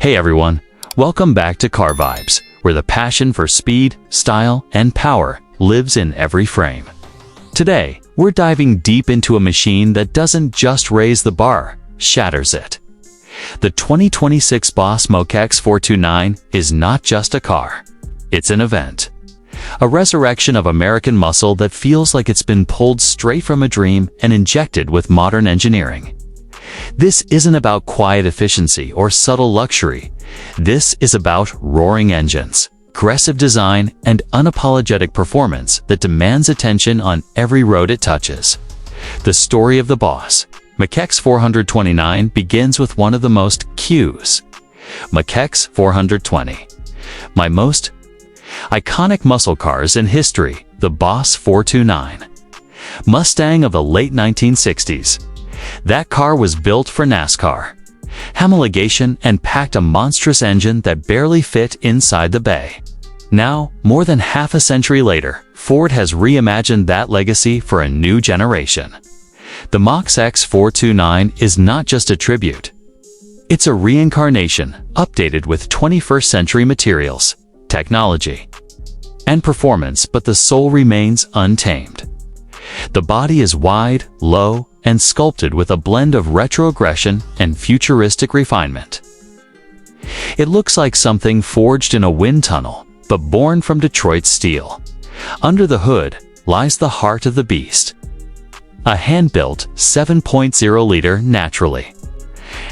Hey everyone, welcome back to Car Vibes, where the passion for speed, style, and power lives in every frame. Today, we're diving deep into a machine that doesn't just raise the bar, shatters it. The 2026 Boss Mach X 429 is not just a car. It's an event. A resurrection of American muscle that feels like it's been pulled straight from a dream and injected with modern engineering. This isn't about quiet efficiency or subtle luxury. This is about roaring engines, aggressive design, and unapologetic performance that demands attention on every road it touches. The story of the Boss Mach X 429 begins with one of the most cues. Mach X 420. My most iconic muscle cars in history, the Boss 429. Mustang of the late 1960s. That car was built for NASCAR, homologation, and packed a monstrous engine that barely fit inside the bay. Now, more than half a century later, Ford has reimagined that legacy for a new generation. The Mach X 429 is not just a tribute. It's a reincarnation, updated with 21st century materials, technology, and performance, but the soul remains untamed. The body is wide, low, and sculpted with a blend of retro aggression and futuristic refinement. It looks like something forged in a wind tunnel, but born from Detroit steel. Under the hood lies the heart of the beast. A hand-built 7.0-liter naturally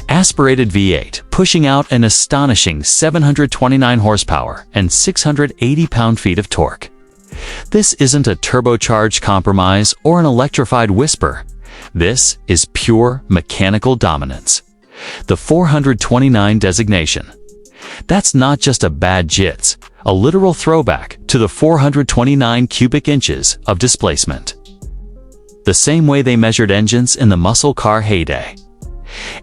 aspirated V8 pushing out an astonishing 729 horsepower and 680 pound-feet of torque. This isn't a turbocharged compromise or an electrified whisper. This is pure mechanical dominance. The 429 designation. That's not just a bad jits, a literal throwback to the 429 cubic inches of displacement. The same way they measured engines in the muscle car heyday.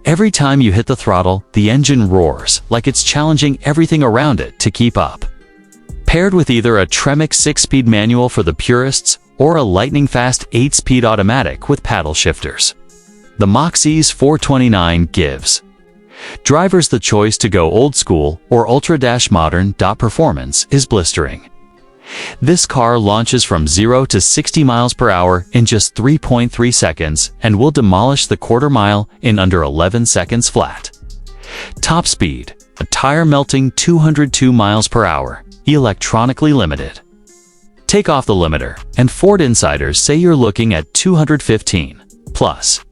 Every time you hit the throttle, the engine roars like it's challenging everything around it to keep up. Paired with either a Tremec 6-speed manual for the purists or a lightning-fast 8-speed automatic with paddle shifters, the Mach X 429 gives drivers the choice to go old school or ultra-modern. Performance is blistering. This car launches from 0 to 60 miles per hour in just 3.3 seconds and will demolish the quarter mile in under 11 seconds flat. Top speed, a tire-melting 202 miles per hour, electronically limited. Take off the limiter, and Ford insiders say you're looking at 215 plus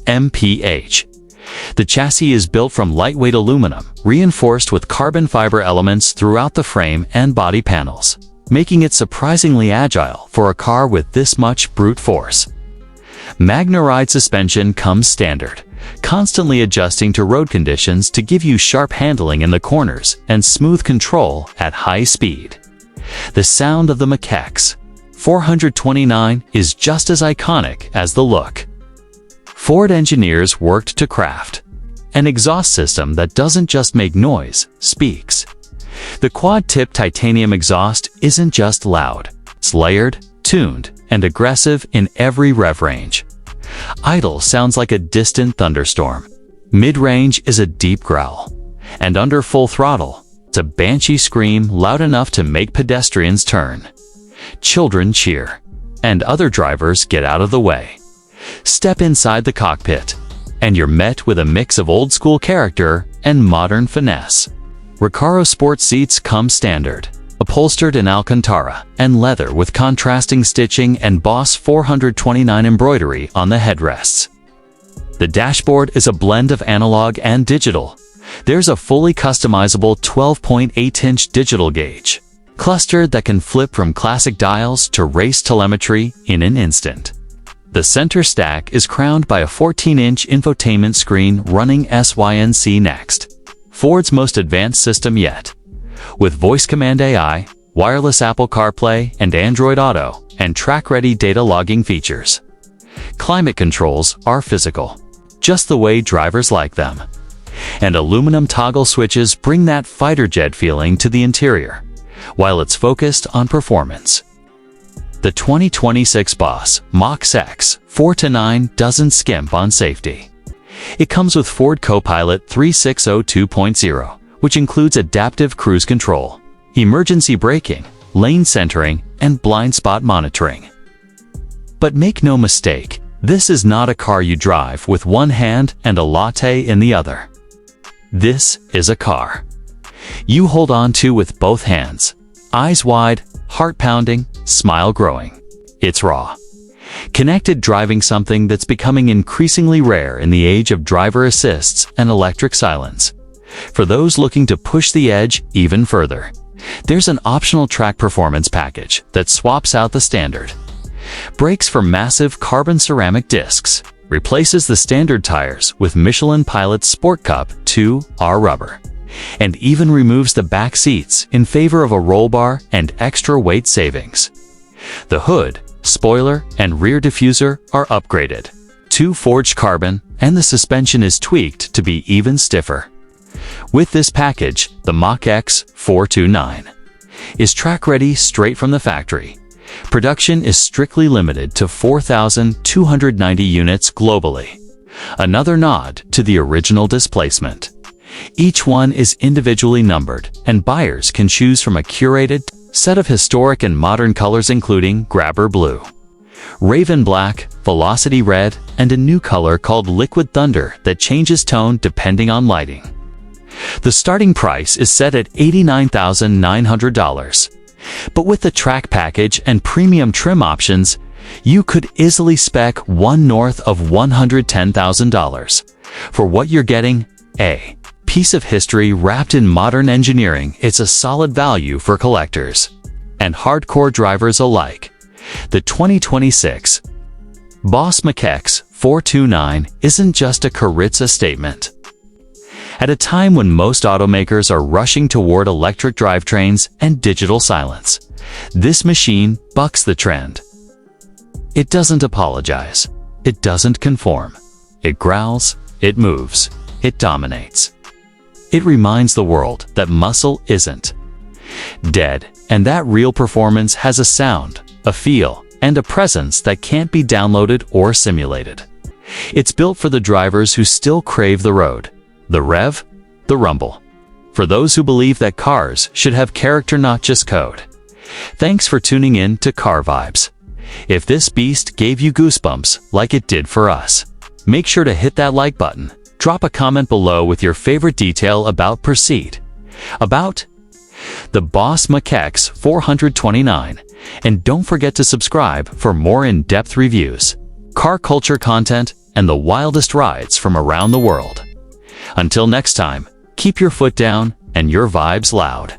mph. The chassis is built from lightweight aluminum, reinforced with carbon fiber elements throughout the frame and body panels, making it surprisingly agile for a car with this much brute force. Magna Ride suspension comes standard, constantly adjusting to road conditions to give you sharp handling in the corners and smooth control at high speed. The sound of the Mach X 429 is just as iconic as the look. Ford engineers worked to craft an exhaust system that doesn't just make noise, speaks. The quad-tip titanium exhaust isn't just loud, it's layered, tuned, and aggressive in every rev range. Idle sounds like a distant thunderstorm. Mid-range is a deep growl. And under full throttle, it's a banshee scream loud enough to make pedestrians turn. Children cheer. And other drivers get out of the way. Step inside the cockpit, and you're met with a mix of old-school character and modern finesse. Recaro Sport seats come standard, upholstered in Alcantara and leather with contrasting stitching and Boss 429 embroidery on the headrests. The dashboard is a blend of analog and digital. There's a fully customizable 12.8-inch digital gauge cluster that can flip from classic dials to race telemetry in an instant. The center stack is crowned by a 14-inch infotainment screen running SYNC Next, Ford's most advanced system yet. With voice command AI, wireless Apple CarPlay and Android Auto, and track-ready data logging features. Climate controls are physical, just the way drivers like them. And aluminum toggle switches bring that fighter jet feeling to the interior, while it's focused on performance. The 2026 Boss Mach X 429 doesn't skimp on safety. It comes with Ford Copilot 3602.0, which includes adaptive cruise control, emergency braking, lane centering, and blind spot monitoring. But make no mistake, this is not a car you drive with one hand and a latte in the other. This is a car you hold on to with both hands, eyes wide, heart pounding, smile growing. It's raw, connected driving, something that's becoming increasingly rare in the age of driver assists and electric silence. For those looking to push the edge even further, there's an optional track performance package that swaps out the standard brakes for massive carbon ceramic discs, replaces the standard tires with Michelin Pilot Sport Cup 2R rubber, and even removes the back seats in favor of a roll bar and extra weight savings. The hood, spoiler, and rear diffuser are upgraded to forged carbon, and the suspension is tweaked to be even stiffer. With this package, the Mach X 429 is track-ready straight from the factory. Production is strictly limited to 4,290 units globally, another nod to the original displacement. Each one is individually numbered, and buyers can choose from a curated set of historic and modern colors including Grabber Blue, Raven Black, Velocity Red, and a new color called Liquid Thunder that changes tone depending on lighting. The starting price is set at $89,900. But with the track package and premium trim options, you could easily spec one north of $110,000. For what you're getting, a piece of history wrapped in modern engineering, it's a solid value for collectors and hardcore drivers alike. The 2026 Boss Mach X 429 isn't just a Carrizza statement. At a time when most automakers are rushing toward electric drivetrains and digital silence, this machine bucks the trend. It doesn't apologize. It doesn't conform. It growls, it moves, it dominates. It reminds the world that muscle isn't dead, and that real performance has a sound, a feel, and a presence that can't be downloaded or simulated. It's built for the drivers who still crave the road, the rev, the rumble. For those who believe that cars should have character, not just code. Thanks for tuning in to Car Vibes. If this beast gave you goosebumps like it did for us, make sure to hit that like button. Drop a comment below with your favorite detail about the Boss Mach X 429, and don't forget to subscribe for more in-depth reviews, car culture content, and the wildest rides from around the world. Until next time, keep your foot down and your vibes loud.